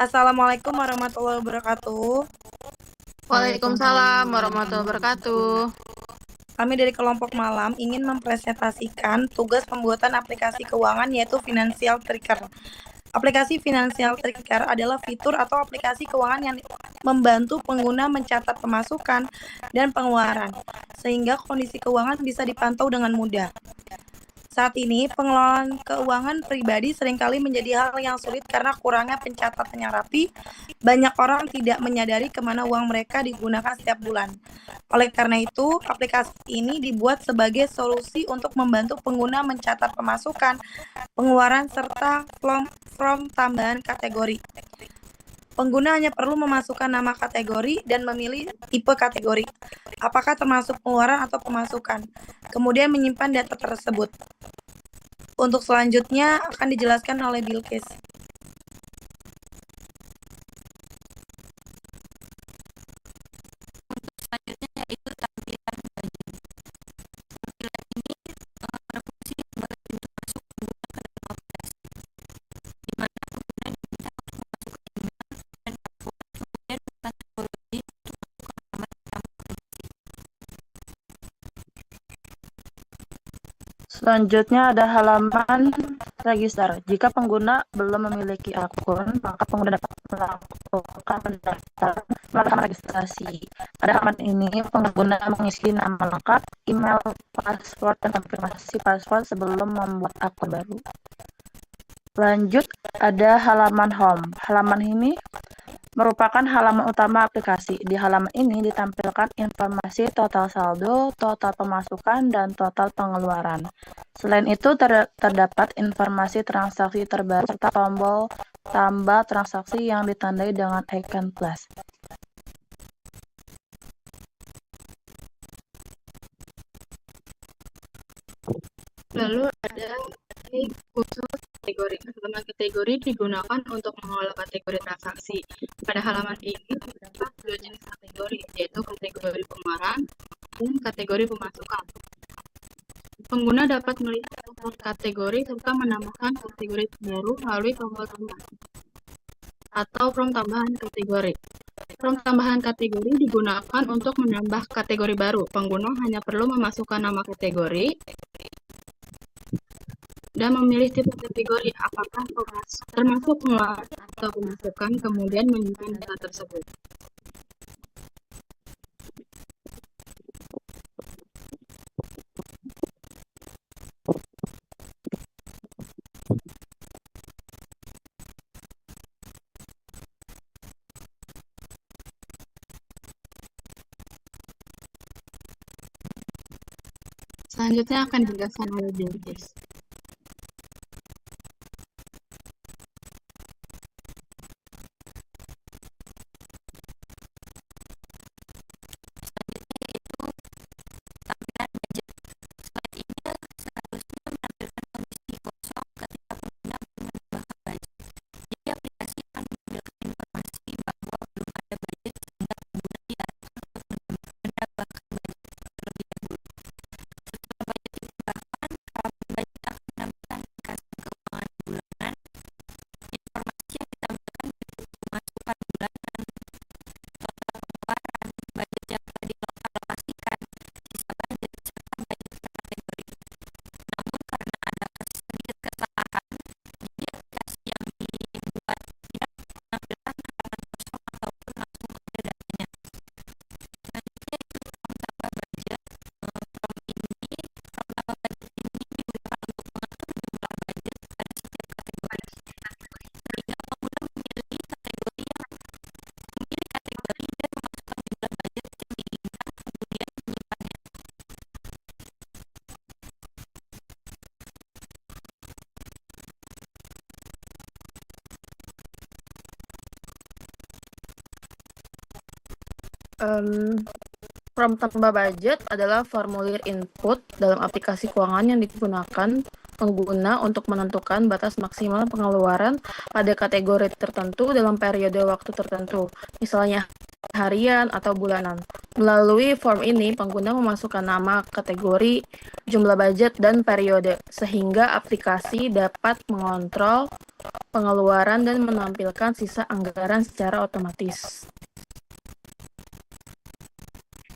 Assalamualaikum warahmatullahi wabarakatuh. Waalaikumsalam warahmatullahi wabarakatuh. Kami dari kelompok malam ingin mempresentasikan tugas pembuatan aplikasi keuangan yaitu Financial Tracker. Aplikasi Financial Tracker adalah fitur atau aplikasi keuangan yang membantu pengguna mencatat pemasukan dan pengeluaran, sehingga kondisi keuangan bisa dipantau dengan mudah. Saat ini, pengelolaan keuangan pribadi seringkali menjadi hal yang sulit karena kurangnya pencatatan yang rapi. Banyak orang tidak menyadari kemana uang mereka digunakan setiap bulan. Oleh karena itu, aplikasi ini dibuat sebagai solusi untuk membantu pengguna mencatat pemasukan, pengeluaran, serta form tambahan kategori. Pengguna hanya perlu memasukkan nama kategori dan memilih tipe kategori, apakah termasuk pengeluaran atau pemasukan, kemudian menyimpan data tersebut. Untuk selanjutnya akan dijelaskan oleh Bilqis. Selanjutnya yaitu tampilan budget. Tampilan ini berfungsi sebagai pintu masuk pengguna ke dalam aplikasi, di mana pengguna diminta untuk memasukkan email dan password, kemudian kategori untuk masukkan nama dan pribadi. Selanjutnya ada halaman register. Jika pengguna belum memiliki akun, maka pengguna dapat melakukan pendaftaran melalui halaman registrasi. Pada halaman ini, pengguna mengisi nama lengkap, email, password, dan konfirmasi password sebelum membuat akun baru. Lanjut, ada halaman home. Halaman ini merupakan halaman utama aplikasi. Di halaman ini ditampilkan informasi total saldo, total pemasukan, dan total pengeluaran. Selain itu, terdapat informasi transaksi terbaru serta tombol tambah transaksi yang ditandai dengan icon plus. Lalu ada khusus kategori. Halaman kategori digunakan untuk mengelola kategori transaksi. Pada halaman ini terdapat dua jenis kategori, yaitu kategori pengeluaran dan kategori pemasukan. Pengguna dapat melihat total kategori serta menambahkan kategori baru melalui tombol tambah atau form tambahan kategori. Form tambahan kategori digunakan untuk menambah kategori baru. Pengguna hanya perlu memasukkan nama kategori dan memilih tipe kategori, apakah termasuk pengeluaran atau pemasukan, kemudian menyimpan data tersebut. Selanjutnya akan dijelaskan oleh Bilqis. Tampilan budget. Slide ini seharusnya menampilkan kondisi kosong ketika pengguna belum menambahkan budget. Jadi aplikasi akan menampilkan informasi bahwa belum ada budget sehingga pengguna diarahkan untuk menambahkan budget terlebih dahulu. Setelah budget ditambahkan, halaman budget akan menampilkan ringkasan keuangan bulanan. Informasi yang ditampilkan berikut pemasukan bulanan, total pengeluaran, budget yang telah dialokasikan, sisa budget, serta budget per kategori. Namun karena ada sedikit kesalahan, jadi aplikasi yang dibuat tidak menampilkan halaman kosong ataupun langsung ada datanya. Selanjutnya itu form tambah budget. Form tambah budget ini digunakan untuk mengatur jumlah budget pada setiap kategori. Sehingga pengguna memilih kategori dan memasukkan jumlah budget yang diinginkan, kemudian menyimpannya. Form tambah budget adalah formulir input dalam aplikasi keuangan yang digunakan pengguna untuk menentukan batas maksimal pengeluaran pada kategori tertentu dalam periode waktu tertentu, misalnya harian atau bulanan. Melalui form ini, pengguna memasukkan nama, kategori, jumlah budget, dan periode, sehingga aplikasi dapat mengontrol pengeluaran dan menampilkan sisa anggaran secara otomatis.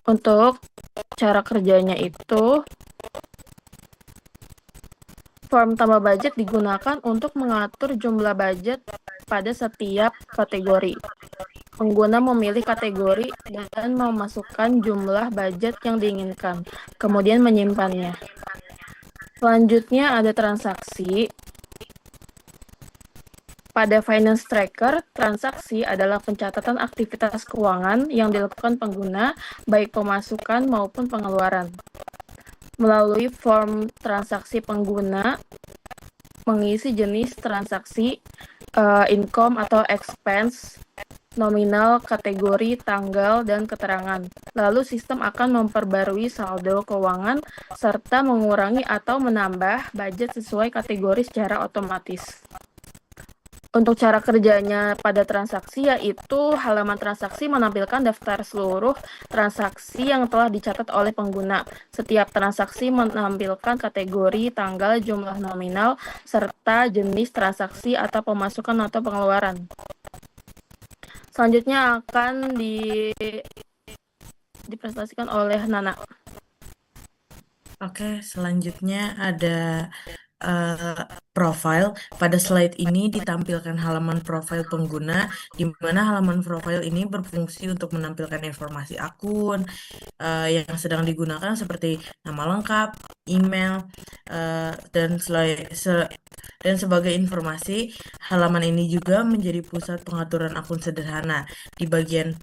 Untuk cara kerjanya itu, form tambah budget digunakan untuk mengatur jumlah budget pada setiap kategori. Pengguna memilih kategori dan memasukkan jumlah budget yang diinginkan, kemudian menyimpannya. Selanjutnya ada transaksi. Pada Finance Tracker, transaksi adalah pencatatan aktivitas keuangan yang dilakukan pengguna, baik pemasukan maupun pengeluaran. Melalui form transaksi, pengguna mengisi jenis transaksi, income atau expense, nominal, kategori, tanggal, dan keterangan. Lalu sistem akan memperbarui saldo keuangan serta mengurangi atau menambah budget sesuai kategori secara otomatis. Untuk cara kerjanya pada transaksi, yaitu halaman transaksi menampilkan daftar seluruh transaksi yang telah dicatat oleh pengguna. Setiap transaksi menampilkan kategori, tanggal, jumlah nominal, serta jenis transaksi atau pemasukan atau pengeluaran. Selanjutnya akan dipresentasikan oleh Nana. Oke, selanjutnya ada profile. Pada slide ini ditampilkan halaman profil pengguna, di mana halaman profil ini berfungsi untuk menampilkan informasi akun yang sedang digunakan seperti nama lengkap, email, dan sebagai informasi, halaman ini juga menjadi pusat pengaturan akun sederhana. Di bagian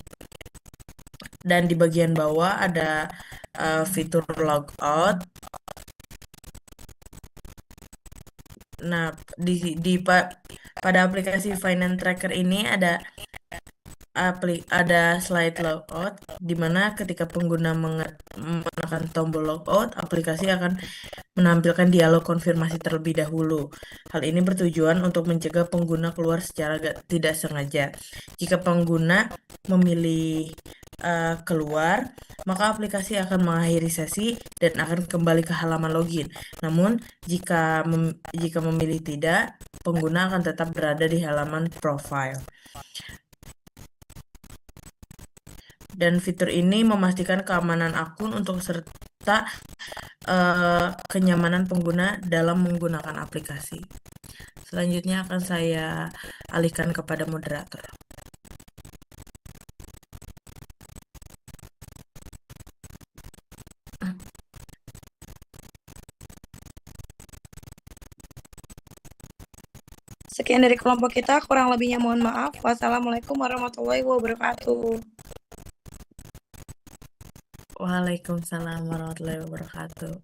bawah ada fitur logout. Nah, pada aplikasi Finance Tracker ini ada slide logout, di mana ketika pengguna menekan tombol logout, aplikasi akan menampilkan dialog konfirmasi terlebih dahulu. Hal ini bertujuan untuk mencegah pengguna keluar secara tidak sengaja. Jika pengguna memilih keluar, maka aplikasi akan mengakhiri sesi dan akan kembali ke halaman login. Namun, jika memilih tidak, pengguna akan tetap berada di halaman profile. Dan fitur ini memastikan keamanan akun serta kenyamanan pengguna dalam menggunakan aplikasi. Selanjutnya akan saya alihkan kepada moderator. Sekian dari kelompok kita, kurang lebihnya mohon maaf. Wassalamualaikum warahmatullahi wabarakatuh. Waalaikumsalam warahmatullahi wabarakatuh.